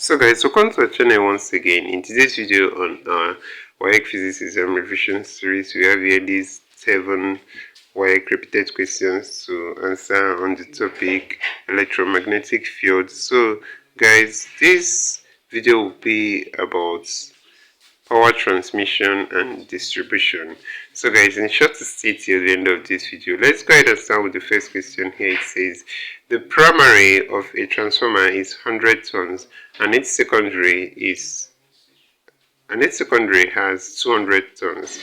So guys, welcome to our channel once again. In today's video on our WAEC physics exam revision series, we have here these 7 WAEC repeated questions to answer on the topic electromagnetic fields. So guys, this video will be about power transmission and distribution. So guys, in short to stay till the end of this video, let's go ahead and start with the first question here. It says the primary of a transformer is 100 tons and its secondary has 200 tons.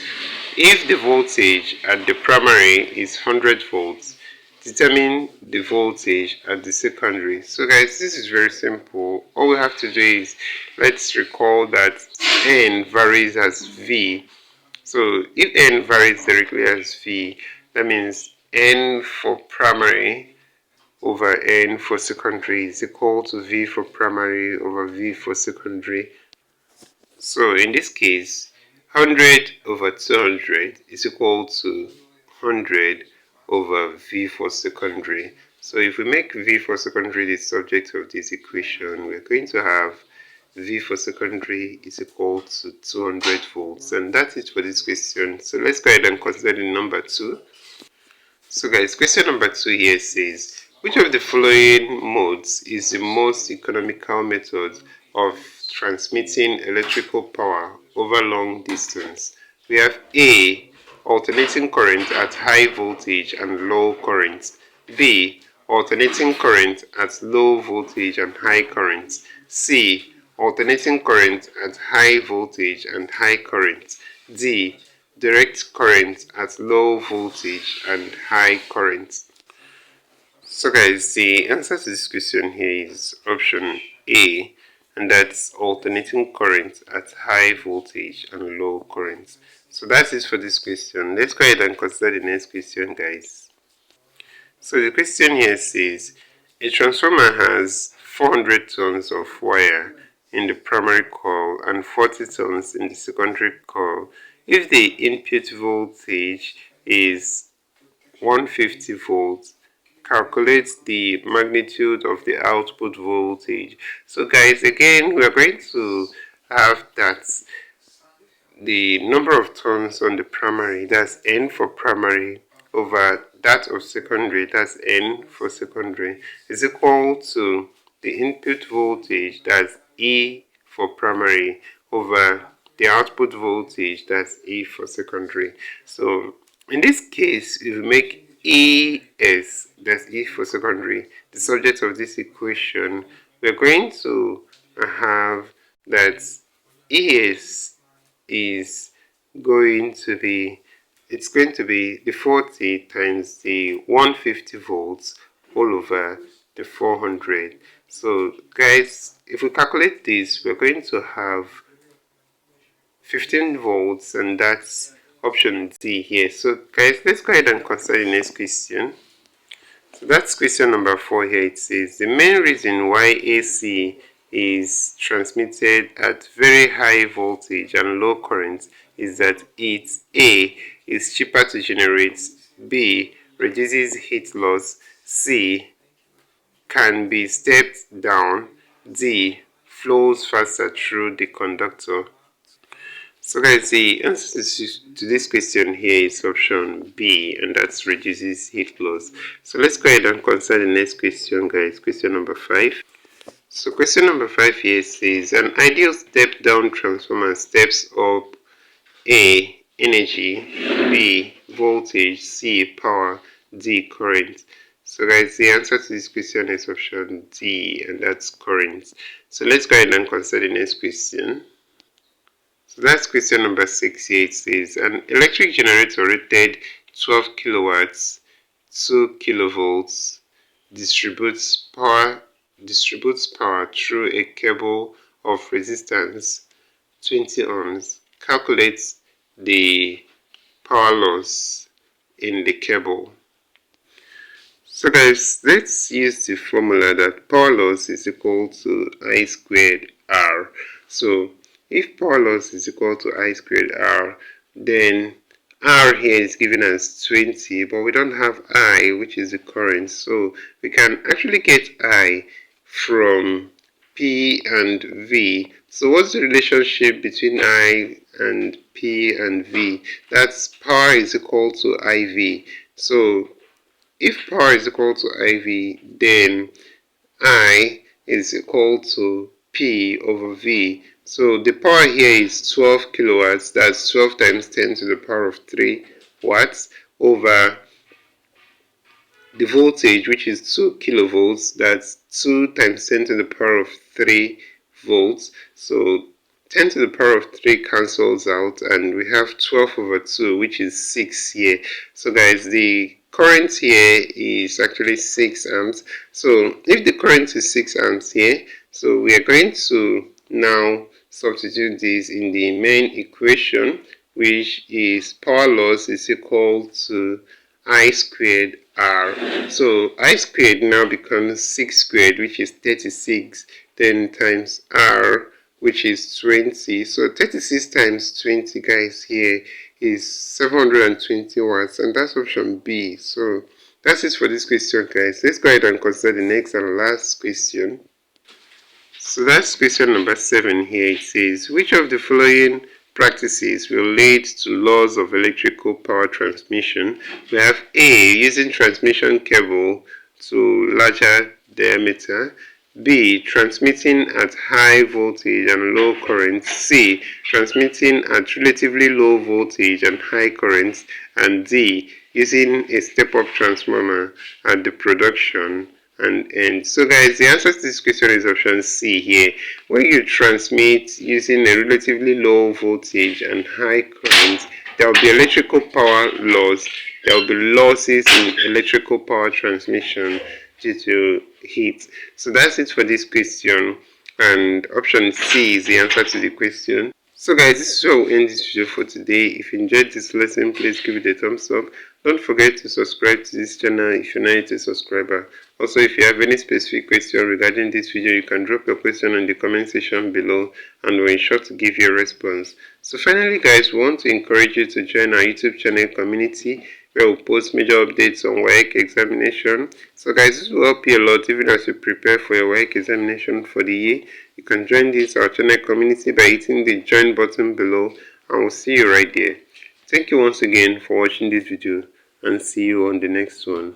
If the voltage at the primary is 100 volts, determine the voltage at the secondary. So guys, this is very simple. All we have to do is, let's recall that N varies as V. So if N varies directly as V, that means N for primary over N for secondary is equal to V for primary over V for secondary. So in this case, 100 over 200 is equal to 100 over V for secondary. So if we make V for secondary the subject of this equation, we're going to have V for secondary is equal to 200 volts. And that's it for this question. So let's go ahead and consider the number 2. So guys, question number 2 here says, which of the following modes is the most economical method of transmitting electrical power over long distance? We have A, alternating current at high voltage and low current. B, alternating current at low voltage and high current. C, alternating current at high voltage and high current. D, direct current at low voltage and high current. So guys, the answer to this question here is option A, and that's alternating current at high voltage and low current. So that's it for this question. Let's go ahead and consider the next question, guys. So the question here says, a transformer has 400 tons of wire in the primary coil and 40 tons in the secondary coil. If the input voltage is 150 volts, calculate the magnitude of the output voltage. So guys, again, we are going to have that the number of turns on the primary, that's N for primary, over that of secondary, that's N for secondary, is equal to the input voltage, that's E for primary, over the output voltage, that's E for secondary. So in this case, if we make ES, that's E for secondary, the subject of this equation, we're going to have that ES is going to be, it's going to be the 40 times the 150 volts all over the 400. So guys, if we calculate this, we're going to have 15 volts, and that's option D here. So guys, let's go ahead and consider the next question. So that's question number 4 here. It says the main reason why AC is transmitted at very high voltage and low current is that it A, is cheaper to generate, B, reduces heat loss, C, can be stepped down, D, flows faster through the conductor. So guys, the answer to this question here is option B, and that's reduces heat loss. So let's go ahead and consider the next question, guys. Question number 5. So question number 5 here says an ideal step down transformer steps up A, energy, B, voltage, C, power, D, current. So guys, the answer to this question is option D, and that's current. So let's go ahead and consider the next question. So that's question number 6 here. It says an electric generator rated 12 kilowatts, 2 kilovolts, distributes power through a cable of resistance 20 ohms. Calculates the power loss in the cable. So guys, let's use the formula that power loss is equal to I squared R. So if power loss is equal to I squared R, then R here is given as 20, but we don't have I, which is the current. So we can actually get I from P and V. So what's the relationship between I and P and V? That's power is equal to IV. So if power is equal to IV, then I is equal to P over V. So the power here is 12 kilowatts. That's 12 times 10 to the power of 3 watts over the voltage, which is 2 kilovolts. That's 2 times 10 to the power of 3 volts. So 10 to the power of 3 cancels out, and we have 12 over 2, which is 6 here. So guys, the current here is actually 6 amps. So if the current is 6 amps here, so we are going to now substitute this in the main equation, which is power loss is equal to I squared R. So I squared now becomes 6 squared, which is 36, then times R, which is 20. So 36 times 20, guys, here is 720 watts, and that's option B. So that's it for this question, guys. Let's go ahead and consider the next and last question. So that's question number 7 here. It says, which of the following practices will lead to loss of electrical power transmission? We have A, using transmission cable to larger diameter. B, transmitting at high voltage and low current. C, transmitting at relatively low voltage and high current. And D, using a step-up transformer at the production and end. So guys, the answer to this question is option C here. When you transmit using a relatively low voltage and high current, there will be electrical power loss. There will be losses in electrical power transmission due to heat. So that's it for this question, and option C is the answer to the question. So guys, this is where we'll end this video for today. If you enjoyed this lesson, please give it a thumbs up. Don't forget to subscribe to this channel if you're not a subscriber. Also, if you have any specific question regarding this video, you can drop your question in the comment section below, and we'll ensure to give you a response. So finally guys, we want to encourage you to join our YouTube channel community, where we'll post major updates on WAEC examination. So guys, this will help you a lot even as you prepare for your WAEC examination for the year. You can join this our channel community by hitting the join button below, and we'll see you right there. Thank you once again for watching this video, and see you on the next one.